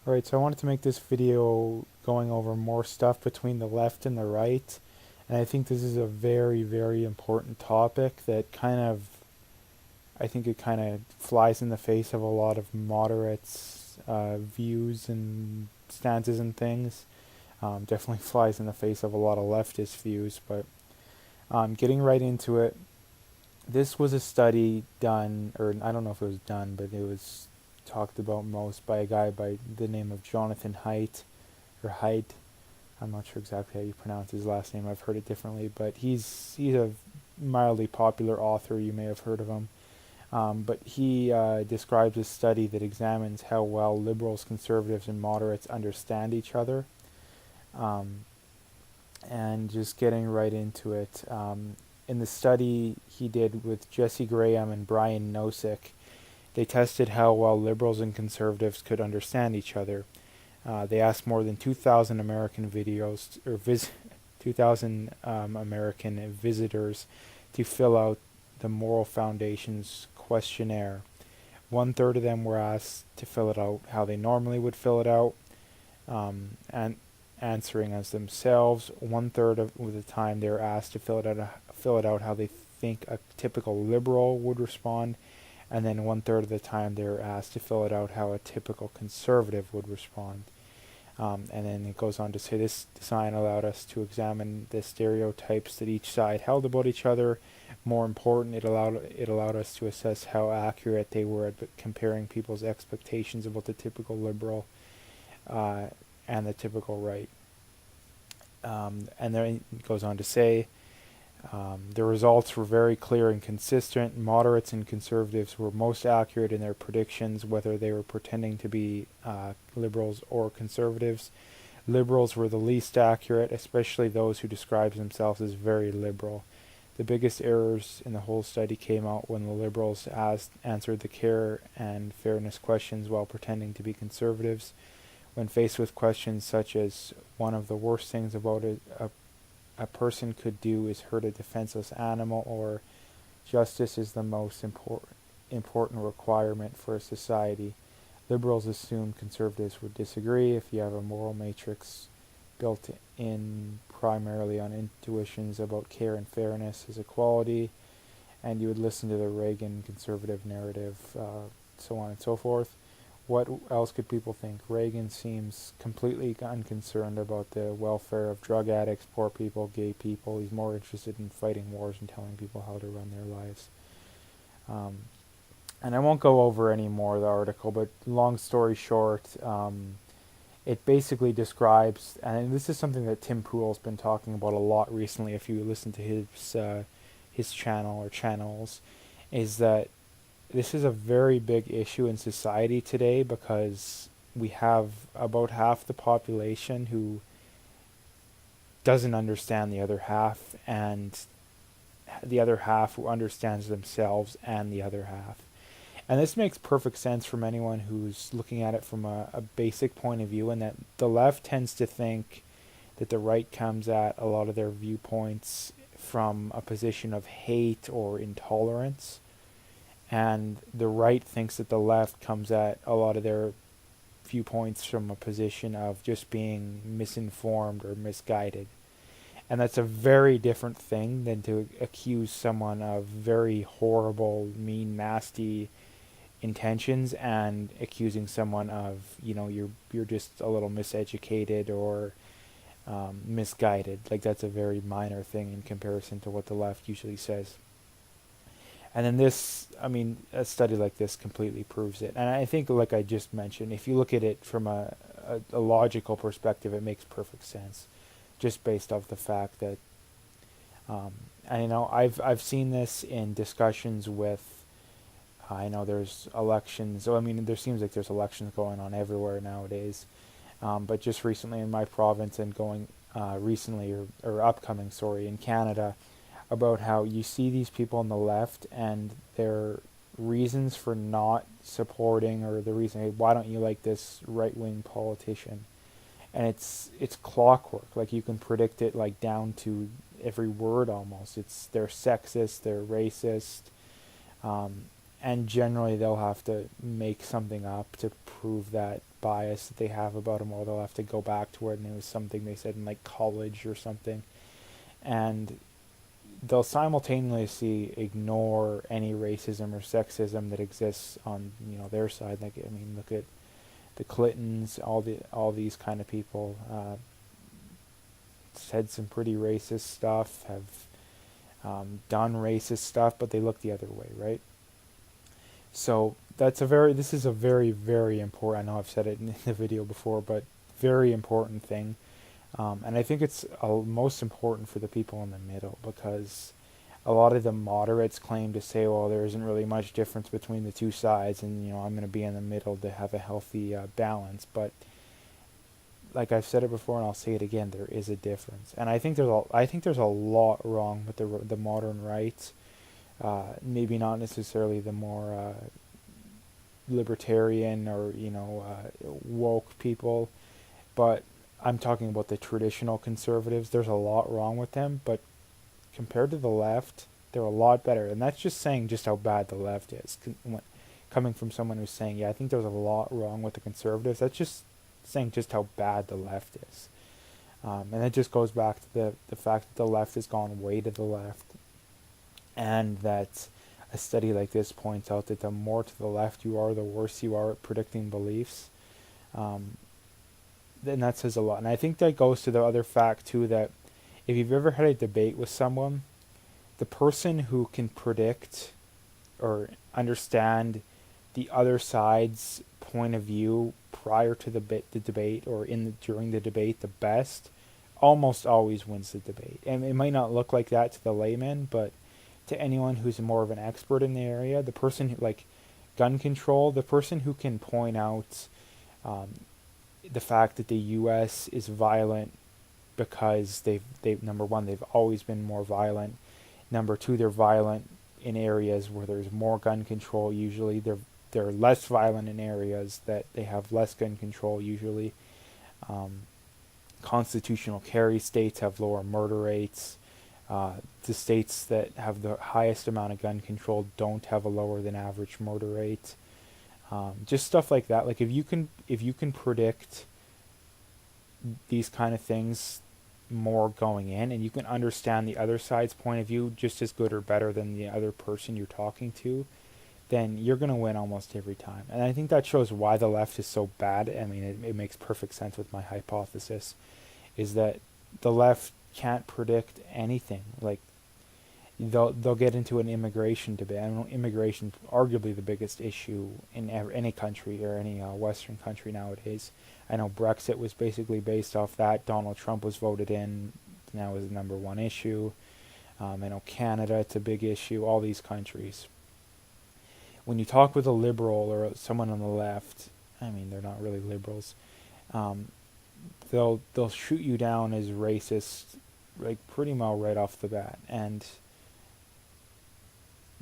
Alright, so I wanted to make this video going over more stuff between the left and the right. And I think this is a very, very important topic that I think it kind of flies in the face of a lot of moderates' views and stances and things. Definitely flies in the face of a lot of leftist views, but getting right into it, this was a study done, or I don't know if it was done, but it was talked about most by a guy by the name of Jonathan Haidt, or Haidt. I'm not sure exactly how you pronounce his last name. I've heard it differently, but he's a mildly popular author. You may have heard of him. But he describes a study that examines how well liberals, conservatives, and moderates understand each other. Um, and just getting right into it, in the study he did with Jesse Graham and Brian Nosek, they tested how well liberals and conservatives could understand each other. They asked more than 2,000 American videos or 2,000 American visitors to fill out the Moral Foundation's questionnaire. One third of them were asked to fill it out how they normally would fill it out, and answering as themselves. One third of the time they were asked to fill it out how they think a typical liberal would respond, and then one third of the time they were asked to fill it out how a typical conservative would respond. And then it goes on to say this design allowed us to examine the stereotypes that each side held about each other. More important, it allowed us to assess how accurate they were at comparing people's expectations about the typical liberal uh, and the typical right. And then it goes on to say the results were very clear and consistent. Moderates and conservatives were most accurate in their predictions, whether they were pretending to be liberals or conservatives. Liberals were the least accurate, especially those who described themselves as very liberal. The biggest errors in the whole study came out when the liberals answered the care and fairness questions while pretending to be conservatives. When faced with questions such as one of the worst things about a person could do is hurt a defenseless animal, or justice is the most important requirement for a society, liberals assumed conservatives would disagree. If you have a moral matrix built in primarily on intuitions about care and fairness as equality, and you would listen to the Reagan conservative narrative, so on and so forth. What else could people think? Reagan seems completely unconcerned about the welfare of drug addicts, poor people, gay people. He's more interested in fighting wars and telling people how to run their lives. Um, and I won't go over any more of the article, but long story short, it basically describes, and this is something that Tim Pool's been talking about a lot recently. If you listen to his channel or channels, is that this is a very big issue in society today because we have about half the population who doesn't understand the other half, and the other half who understands themselves and the other half. And this makes perfect sense from anyone who's looking at it from a basic point of view, and that the left tends to think that the right comes at a lot of their viewpoints from a position of hate or intolerance, and the right thinks that the left comes at a lot of their viewpoints from a position of just being misinformed or misguided. And that's a very different thing than to accuse someone of very horrible, mean, nasty intentions and accusing someone of, you're just a little miseducated or misguided. Like, that's a very minor thing in comparison to what the left usually says. And then a study like this completely proves it. And I think, like I just mentioned, if you look at it from a logical perspective, it makes perfect sense, just based off the fact that, and I've seen this in discussions with, I know there's elections. So there seems like there's elections going on everywhere nowadays. But just recently in my province and going recently or upcoming, sorry, in Canada, about how you see these people on the left and their reasons for not supporting, or the reason, hey, why don't you like this right wing politician? And it's clockwork. Like, you can predict it like down to every word almost. They're sexist, they're racist, um, and generally they'll have to make something up to prove that bias that they have about them, or they'll have to go back to where it was something they said in like college or something, and they'll simultaneously ignore any racism or sexism that exists on their side. Like, I mean, look at the Clintons, all these kind of people said some pretty racist stuff, have done racist stuff, but they look the other way, right? So this is a very, very important, I know I've said it in the video before, but very important thing. And I think it's most important for the people in the middle, because a lot of the moderates claim to say, well, there isn't really much difference between the two sides, and I'm going to be in the middle to have a healthy balance. But like I've said it before, and I'll say it again, there is a difference, and I think there's a lot wrong with the modern right. Maybe not necessarily the more libertarian or woke people, but I'm talking about the traditional conservatives. There's a lot wrong with them, but compared to the left, they're a lot better. And that's just saying just how bad the left is. Coming from someone who's saying, yeah, I think there's a lot wrong with the conservatives, that's just saying just how bad the left is. And it just goes back to the fact that the left has gone way to the left, and that a study like this points out that the more to the left you are, the worse you are at predicting beliefs. Then that says a lot. And I think that goes to the other fact, too, that if you've ever had a debate with someone, the person who can predict or understand the other side's point of view prior to the debate or during the debate the best almost always wins the debate. And it might not look like that to the layman, but to anyone who's more of an expert in the area, the person who, like gun control, the person who can point out the fact that the U.S. is violent because they've number one, they've always been more violent. Number two, they're violent in areas where there's more gun control. Usually, they're less violent in areas that they have less gun control. Usually, constitutional carry states have lower murder rates. The states that have the highest amount of gun control don't have a lower than average murder rate. Just stuff like that. Like if you can predict these kind of things more going in, and you can understand the other side's point of view just as good or better than the other person you're talking to, then you're going to win almost every time. And I think that shows why the left is so bad. I mean, it makes perfect sense with my hypothesis, is that the left can't predict anything. Like they'll get into an immigration debate. I know immigration is arguably the biggest issue in any country or any Western country nowadays. I know Brexit was basically based off that. Donald Trump was voted in. Now is the number one issue. I know Canada, it's a big issue. All these countries. When you talk with a liberal or someone on the left, I mean, they're not really liberals. They'll shoot you down as racist, like pretty well right off the bat, and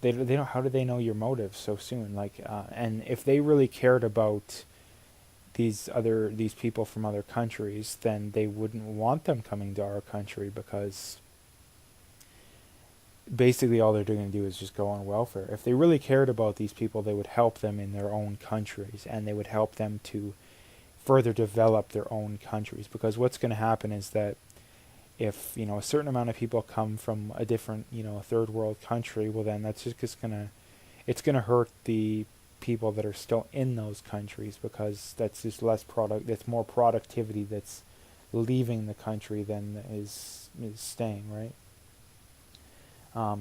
they don't. How do they know your motives so soon? Like, and if they really cared about these people from other countries, then they wouldn't want them coming to our country, because basically all they're going to do is just go on welfare. If they really cared about these people, they would help them in their own countries, and they would help them to further develop their own countries. Because what's going to happen is that if a certain amount of people come from a different third world country, well then that's just it's gonna hurt the people that are still in those countries, because that's just that's more productivity that's leaving the country than is staying, right?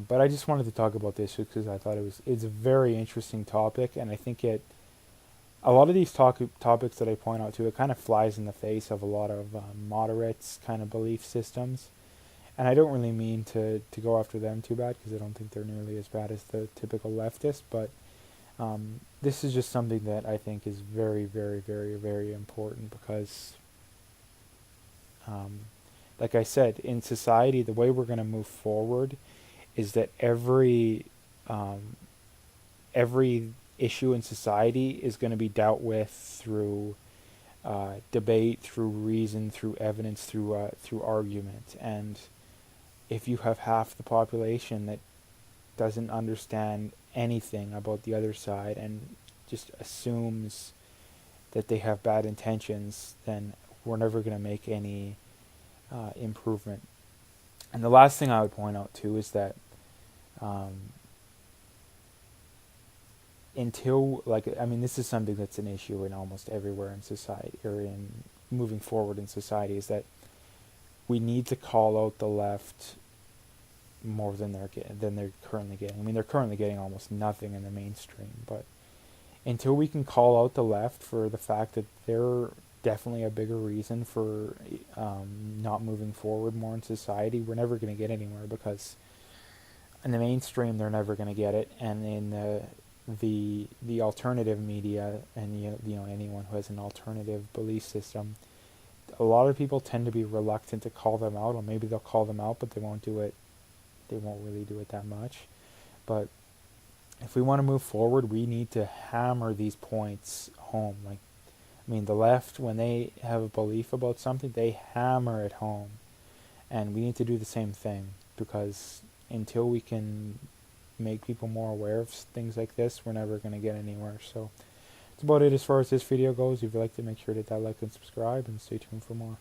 But I just wanted to talk about this because I thought it's a very interesting topic, and I think a lot of these topics that I point out to, it kind of flies in the face of a lot of moderates kind of belief systems. And I don't really mean to go after them too bad, because I don't think they're nearly as bad as the typical leftist. But this is just something that I think is very, very, very, very important, because, like I said, in society, the way we're going to move forward is that every issue in society is going to be dealt with through debate, through reason, through evidence, through argument. And if you have half the population that doesn't understand anything about the other side and just assumes that they have bad intentions, then we're never going to make any improvement. And the last thing I would point out too is that until, like, I mean, this is something that's an issue in almost everywhere in society, or in moving forward in society, is that we need to call out the left more than they're currently getting. I mean, they're currently getting almost nothing in the mainstream, but until we can call out the left for the fact that they're definitely a bigger reason for not moving forward more in society, we're never going to get anywhere, because in the mainstream they're never going to get it, and in the alternative media, and you know anyone who has an alternative belief system, a lot of people tend to be reluctant to call them out, or maybe they'll call them out, but they won't do it. They won't really do it that much. But if we want to move forward, we need to hammer these points home. Like, I mean, the left, when they have a belief about something, they hammer it home. And we need to do the same thing, because until we can make people more aware of things like this, we're never going to get anywhere. So that's about it as far as this video goes. If you'd like to, make sure to hit that like and subscribe, and stay tuned for more.